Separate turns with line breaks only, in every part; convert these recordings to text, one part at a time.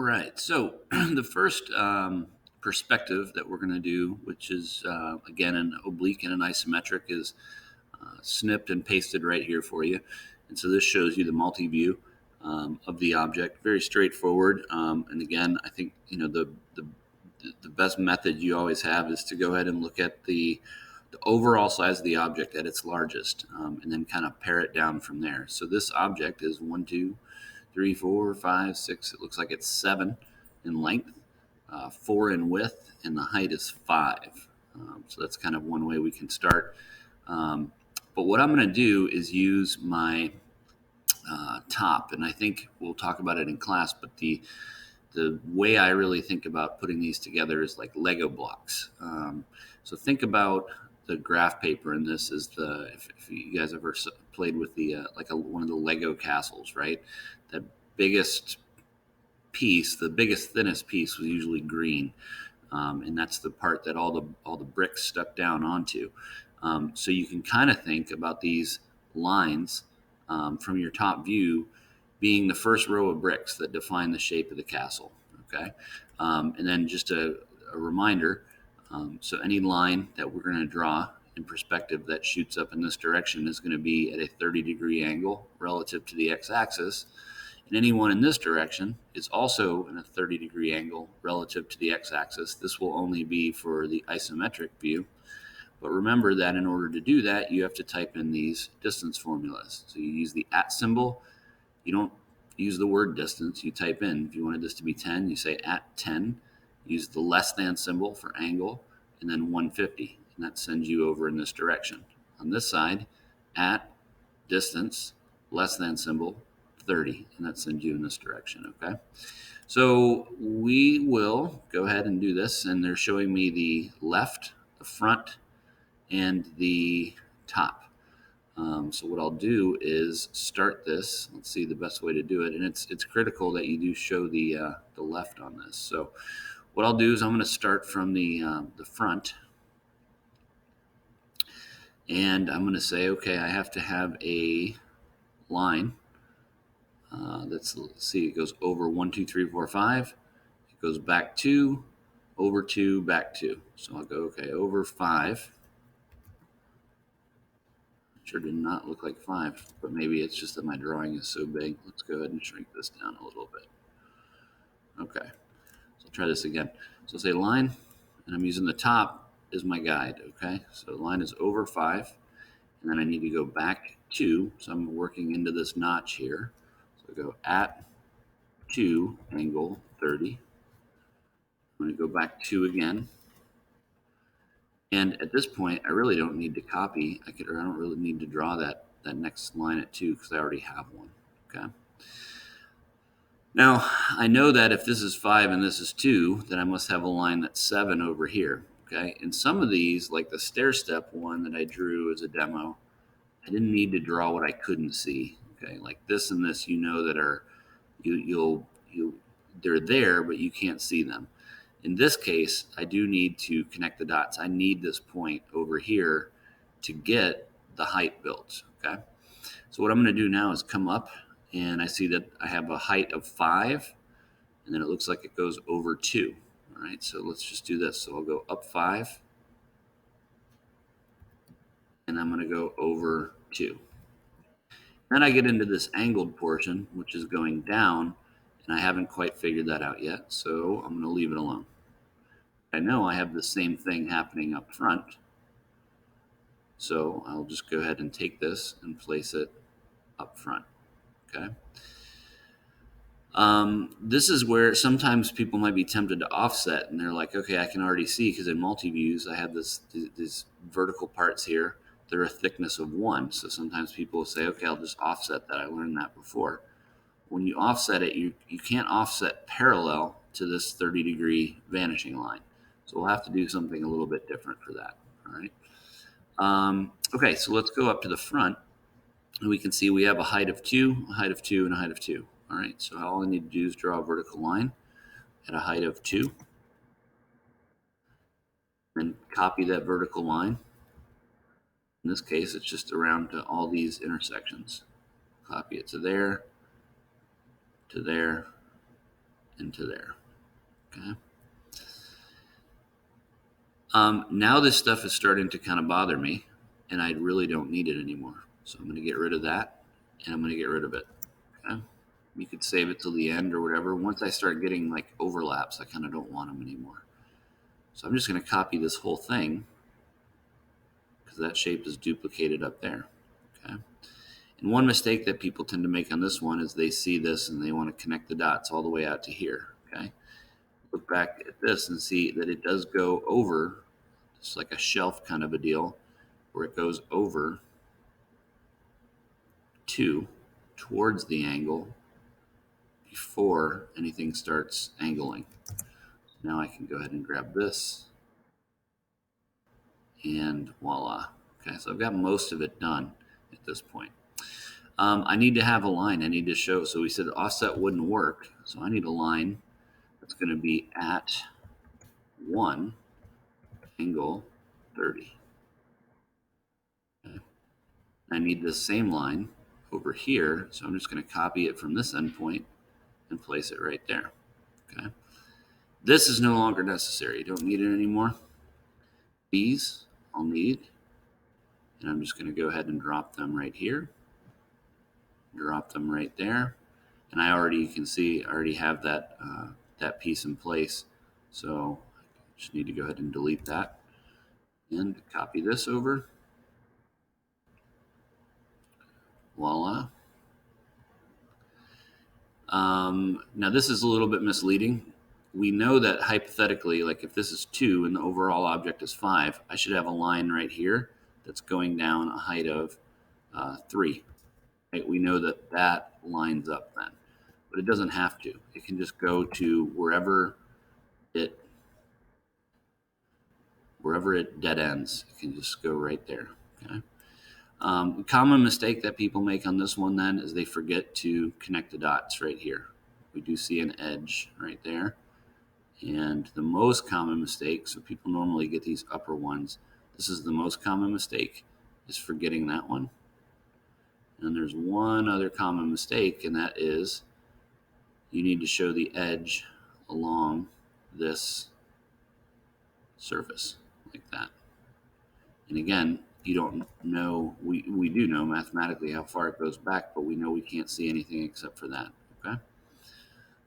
Right. So the first perspective that we're going to do, which is again an oblique and an isometric, is snipped and pasted right here for you. And so this shows you the multi-view of the object. Very straightforward. And again, I think the best method you always have is to go ahead and look at the overall size of the object at its largest, and then kind of pare it down from there. So this object is 1, 2, 3, 4, 5, 6. It looks like it's 7 in length, 4 in width, and the height is 5. So that's kind of one way we can start. But what I'm going to do is use my top, and I think we'll talk about it in class. But the way I really think about putting these together is like Lego blocks. So think about the graph paper in this is if you guys ever played with the one of the Lego castles, right? The biggest piece, the biggest thinnest piece was usually green, and that's the part that all the bricks stuck down onto. So you can kind of think about these lines from your top view being the first row of bricks that define the shape of the castle. Okay, and then just a reminder. So any line that we're going to draw in perspective that shoots up in this direction is going to be at a 30-degree angle relative to the x-axis. And any one in this direction is also in a 30-degree angle relative to the x-axis. This will only be for the isometric view. But remember that in order to do that, you have to type in these distance formulas. So you use the at symbol. You don't use the word distance. You type in, if you wanted this to be 10, you say at 10. Use the less than symbol for angle, and then 150. And that sends you over in this direction. On this side, at distance, less than symbol, 30. And that sends you in this direction, okay? So we will go ahead and do this. And they're showing me the left, the front, and the top. So what I'll do is start this. Let's see the best way to do it, and it's critical that you do show the left on this. So what I'll do is I'm going to start from the front, and I'm going to say, okay, I have to have a line let's see, it goes over 1, 2, 3, 4, 5. It goes back 2, over 2, back 2. So I'll go, okay, over 5. Sure did not look like 5, but maybe it's just that my drawing is so big. Let's go ahead and shrink this down a little bit. Okay, so I'll try this again. So I'll say line, and I'm using the top as my guide, okay? So the line is over 5, and then I need to go back 2, so I'm working into this notch here. So I go at 2, angle 30. I'm going to go back 2 again. And at this point, I really don't need to copy. I don't really need to draw that next line at 2 because I already have one. Okay. Now, I know that if this is 5 and this is 2, then I must have a line that's 7 over here. Okay. And some of these, like the stair step one that I drew as a demo, I didn't need to draw what I couldn't see. Okay. Like this and this, that are they're there, but you can't see them. In this case, I do need to connect the dots. I need this point over here to get the height built, okay? So what I'm going to do now is come up, and I see that I have a height of 5, and then it looks like it goes over 2. All right, so let's just do this. So I'll go up 5, and I'm going to go over 2. Then I get into this angled portion, which is going down, and I haven't quite figured that out yet, so I'm going to leave it alone. I know I have the same thing happening up front, so I'll just go ahead and take this and place it up front, okay? This is where sometimes people might be tempted to offset, and they're like, okay, I can already see, because in multi-views, I have these vertical parts here. They're a thickness of 1, so sometimes people will say, okay, I'll just offset that. I learned that before. When you offset it, you can't offset parallel to this 30-degree vanishing line. So we'll have to do something a little bit different for that, all right? Okay, so let's go up to the front, and we can see we have a height of 2, a height of 2, and a height of 2. All right, so all I need to do is draw a vertical line at a height of 2, and copy that vertical line. In this case, it's just around to all these intersections. Copy it to there, into there. Okay. Now this stuff is starting to kind of bother me, and I really don't need it anymore. So I'm going to get rid of that, and I'm going to get rid of it. Okay. You could save it till the end or whatever. Once I start getting like overlaps, I kind of don't want them anymore. So I'm just going to copy this whole thing because that shape is duplicated up there. Okay. And one mistake that people tend to make on this one is they see this and they want to connect the dots all the way out to here. Okay. Look back at this and see that it does go over. It's like a shelf kind of a deal where it goes over towards the angle before anything starts angling. Now I can go ahead and grab this and voila. Okay, so I've got most of it done at this point. I need to have a line. I need to show. So we said offset wouldn't work. So I need a line that's going to be at 1 angle 30. Okay. I need the same line over here. So I'm just going to copy it from this endpoint and place it right there. Okay. This is no longer necessary. You don't need it anymore. These I'll need. And I'm just going to go ahead and drop them right here. Drop them right there. And you can see, I already have that, that piece in place. So I just need to go ahead and delete that and copy this over. Voila. Now this is a little bit misleading. We know that hypothetically, like if this is 2 and the overall object is 5, I should have a line right here that's going down a height of 3. Right? We know that that lines up then, but it doesn't have to. It can just go to wherever it dead ends. It can just go right there. Okay. Common mistake that people make on this one then is they forget to connect the dots right here. We do see an edge right there. And the most common mistake, so people normally get these upper ones, this is the most common mistake, is forgetting that one. And there's one other common mistake, and that is you need to show the edge along this surface like that. And again, you don't know, we do know mathematically how far it goes back, but we know we can't see anything except for that. Okay.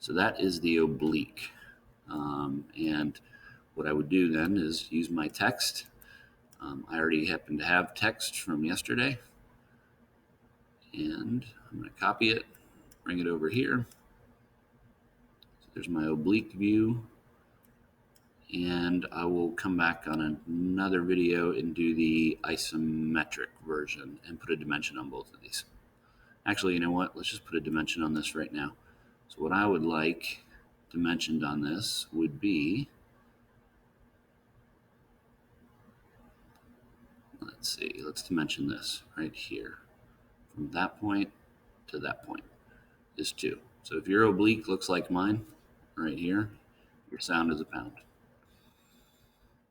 So that is the oblique. And what I would do then is use my text. I already happen to have text from yesterday. And I'm going to copy it, bring it over here. So there's my oblique view. And I will come back on another video and do the isometric version and put a dimension on both of these. Actually, you know what? Let's just put a dimension on this right now. So what I would like dimensioned on this would be, let's see, let's dimension this right here. From that point to that point is 2. So if your oblique looks like mine right here, your sound is a pound.